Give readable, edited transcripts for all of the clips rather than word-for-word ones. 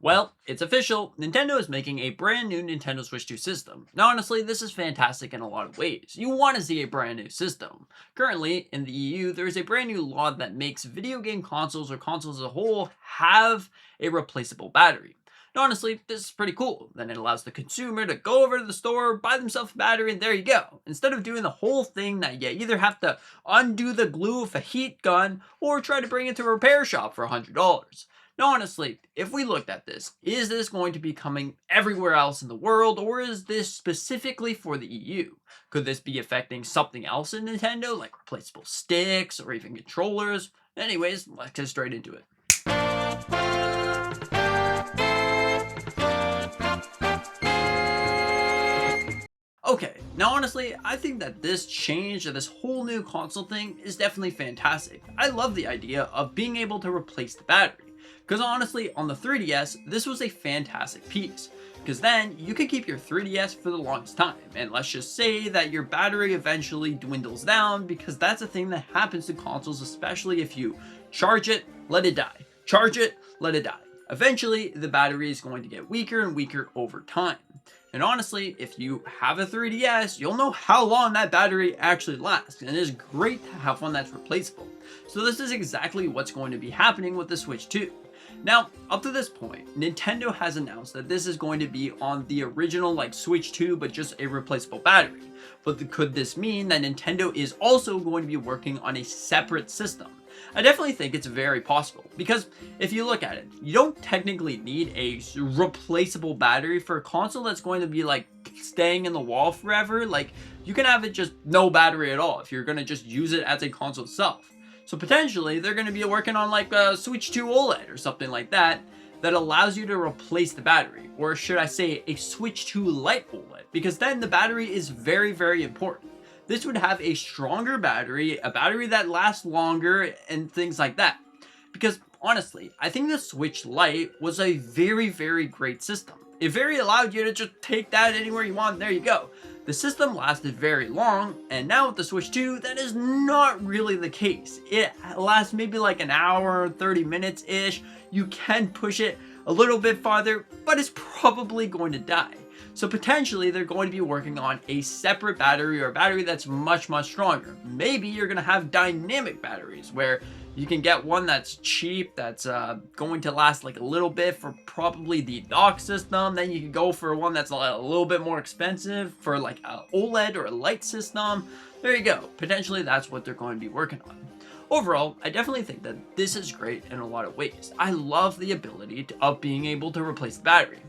Well, it's official. Nintendo is making a brand new Nintendo Switch 2 system. Now, honestly, this is fantastic in a lot of ways. You want to see a brand new system. Currently, in the EU, there is a brand new law that makes video game consoles or consoles as a whole have a replaceable battery. Now, honestly, this is pretty cool. Then it allows the consumer to go over to the store, buy themselves a battery, and there you go. Instead of doing the whole thing that you either have to undo the glue with a heat gun or try to bring it to a repair shop for $100. Now, honestly, if we looked at this, is this going to be coming everywhere else in the world, or is this specifically for the EU? Could this be affecting something else in Nintendo, like replaceable sticks or even controllers? Anyways, let's get straight into it. Okay, now honestly, I think that this change or this whole new console thing is definitely fantastic. I love the idea of being able to replace the battery. Because honestly, on the 3DS, this was a fantastic piece. Because then you could keep your 3DS for the longest time. And let's just say that your battery eventually dwindles down, because that's a thing that happens to consoles, especially if you charge it, let it die. Charge it, let it die. Eventually, the battery is going to get weaker and weaker over time. And honestly, if you have a 3DS, you'll know how long that battery actually lasts, and it is great to have one that's replaceable. So this is exactly what's going to be happening with the Switch 2. Now, up to this point, Nintendo has announced that this is going to be on the original Switch 2, but just a replaceable battery. But could this mean that Nintendo is also going to be working on a separate system? I definitely think it's very possible, because if you look at it, you don't technically need a replaceable battery for a console that's going to be staying in the wall forever. You can have it just no battery at all if you're going to just use it as a console itself. So potentially they're going to be working on a Switch 2 OLED or something like that that allows you to replace the battery, or should I say a Switch 2 Lite OLED, because then the battery is very, very important. This would have a stronger battery, a battery that lasts longer, and things like that. Because honestly, I think the Switch Lite was a very, very great system. It very allowed you to just take that anywhere you want, and there you go. The system lasted very long, and now with the Switch 2, that is not really the case. It lasts maybe an hour, 30 minutes-ish. You can push it a little bit farther, but it's probably going to die. So potentially they're going to be working on a separate battery, or a battery that's much, much stronger. Maybe you're going to have dynamic batteries where you can get one that's cheap, that's going to last a little bit for probably the dock system. Then you can go for one that's a little bit more expensive for a OLED or a light system. There you go. Potentially that's what they're going to be working on. Overall, I definitely think that this is great in a lot of ways. I love the ability of being able to replace the battery.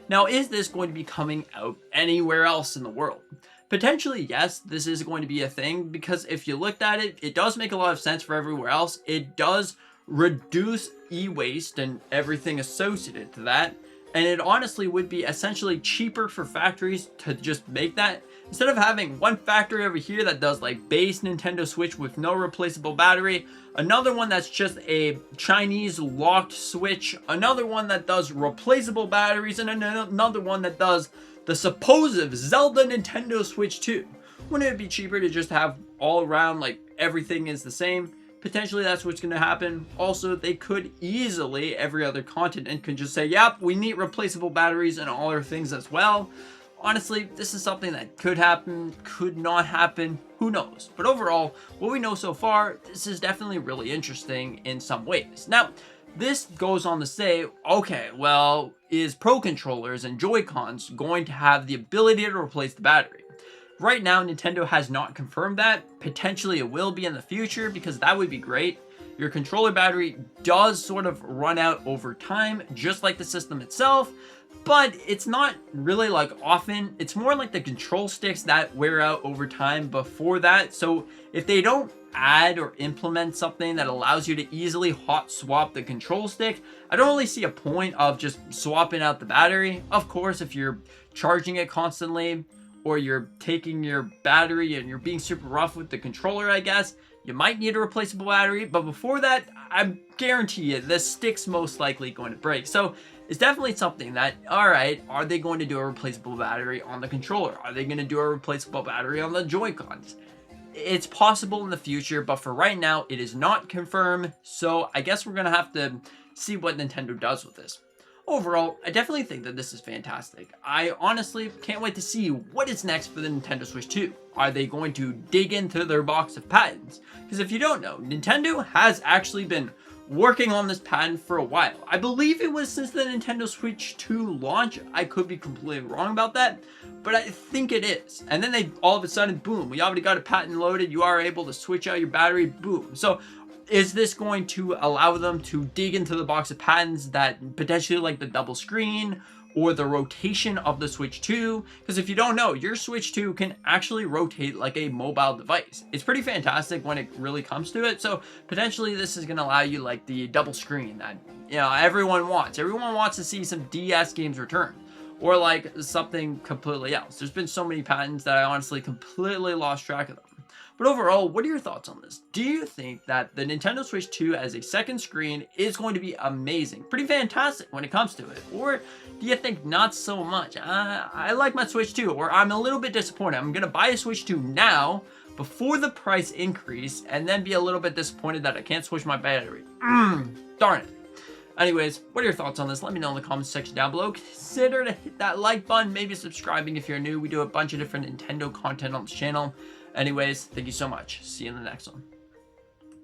Now, is this going to be coming out anywhere else in the world? Potentially, yes, this is going to be a thing, because if you looked at it, it does make a lot of sense for everywhere else. It does reduce e-waste and everything associated to that. And it honestly would be essentially cheaper for factories to just make that. Instead of having one factory over here that does base Nintendo Switch with no replaceable battery, another one that's just a Chinese locked Switch, another one that does replaceable batteries, and another one that does the supposed Zelda Nintendo Switch 2. Wouldn't it be cheaper to just have all around everything is the same? Potentially that's what's going to happen. Also, they could easily, every other continent could just say, yep, we need replaceable batteries in all our things as well. Honestly, this is something that could happen, could not happen, who knows. But overall, what we know so far, this is definitely really interesting in some ways. Now, this goes on to say, okay, well, is Pro Controllers and Joy-Cons going to have the ability to replace the battery? Right now, Nintendo has not confirmed that. Potentially it will be in the future, because that would be great. Your controller battery does sort of run out over time, just like the system itself, but it's not really often. It's more like the control sticks that wear out over time before that. So if they don't add or implement something that allows you to easily hot swap the control stick, I don't really see a point of just swapping out the battery. Of course, if you're charging it constantly, or you're taking your battery and you're being super rough with the controller, I guess, you might need a replaceable battery. But before that, I guarantee you the stick's most likely going to break. So it's definitely something that, alright, are they going to do a replaceable battery on the controller? Are they going to do a replaceable battery on the Joy-Cons? It's possible in the future, but for right now, it is not confirmed. So I guess we're going to have to see what Nintendo does with this. Overall, I definitely think that this is fantastic. I honestly can't wait to see what is next for the Nintendo Switch 2. Are they going to dig into their box of patents? Because if you don't know, Nintendo has actually been working on this patent for a while. I believe it was since the Nintendo Switch 2 launch. I could be completely wrong about that, but I think it is. And then they all of a sudden, boom, we already got a patent loaded. You are able to switch out your battery, boom. So is this going to allow them to dig into the box of patents that potentially like the double screen or the rotation of the Switch 2? Because if you don't know, your Switch 2 can actually rotate like a mobile device. It's pretty fantastic when it really comes to it. So potentially this is going to allow you like the double screen that, you know, everyone wants. Everyone wants to see some DS games return, or like something completely else. There's been so many patents that I honestly completely lost track of them. But overall, what are your thoughts on this? Do you think that the Nintendo Switch 2 as a second screen is going to be amazing, pretty fantastic when it comes to it? Or do you think not so much? I like my Switch 2, or I'm a little bit disappointed. I'm going to buy a Switch 2 now before the price increase and then be a little bit disappointed that I can't switch my battery. Darn it. Anyways, what are your thoughts on this? Let me know in the comments section down below. Consider to hit that like button, maybe subscribing if you're new. We do a bunch of different Nintendo content on this channel. Anyways, thank you so much. See you in the next one.